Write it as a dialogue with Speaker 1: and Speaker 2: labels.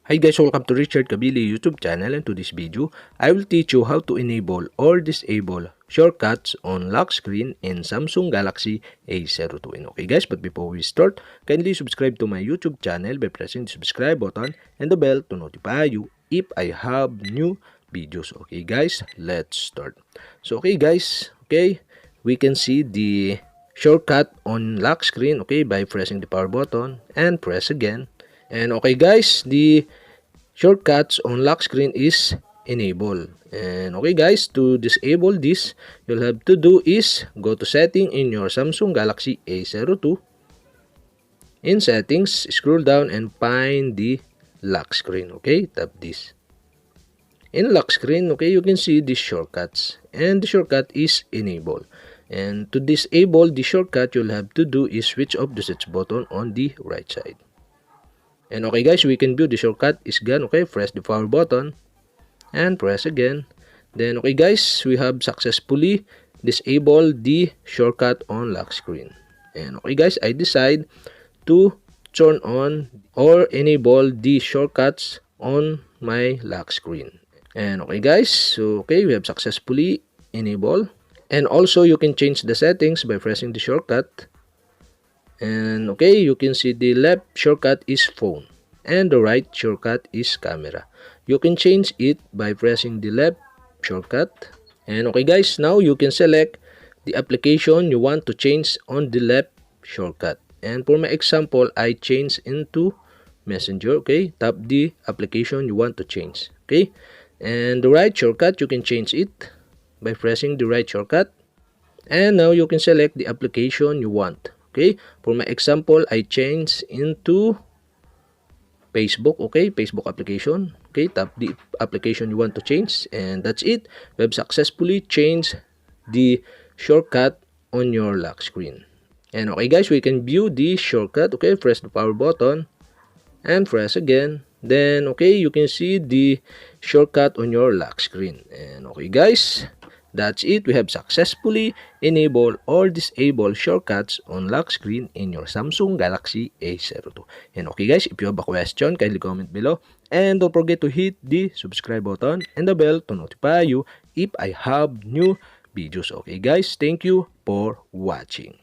Speaker 1: Hi guys, welcome to Richard Cabile YouTube channel, and to this video, I will teach you how to enable or disable shortcuts on lock screen in Samsung Galaxy A02. And okay guys, but before we start, kindly subscribe to my YouTube channel by pressing the subscribe button and the bell to notify you if I have new videos. Okay guys, let's start. So okay guys, we can see the shortcut on lock screen, by pressing the power button and press again. And okay guys, the shortcuts on lock screen is enable. And okay guys, to disable this, you'll have to do is go to setting in your Samsung Galaxy A02. In settings, scroll down and find the lock screen. Okay, tap this. In lock screen, you can see the shortcuts, and the shortcut is enable. And to disable the shortcut, you'll have to do is switch off the search button on the right side. And okay guys, we can view the shortcut is gone. Okay, press the power button and press again. Then okay guys, we have successfully disabled the shortcut on lock screen. And okay guys, I decide to turn on or enable the shortcuts on my lock screen. And okay guys, so okay, we have successfully enabled. And also you can change the settings by pressing the shortcut. And okay, you can see the left shortcut is phone and the right shortcut is camera. You can change it by pressing the left shortcut. And okay guys, now you can select the application you want to change on the left shortcut. And for my example, I change into Messenger. Okay, tap the application you want to change. Okay, and the right shortcut, you can change it by pressing the right shortcut. And now you can select the application you want. Okay, for my example, I change into Facebook. Okay, Facebook application. Okay, tap the application you want to change, and that's it. We have successfully changed the shortcut on your lock screen. And okay guys, we can view the shortcut. Okay, press the power button and press again. Then okay, you can see the shortcut on your lock screen. And okay guys, that's it. We have successfully enabled or disabled shortcuts on lock screen in your Samsung Galaxy A02. And okay guys, if you have a question, kindly comment below. And don't forget to hit the subscribe button and the bell to notify you if I have new videos. Okay guys, thank you for watching.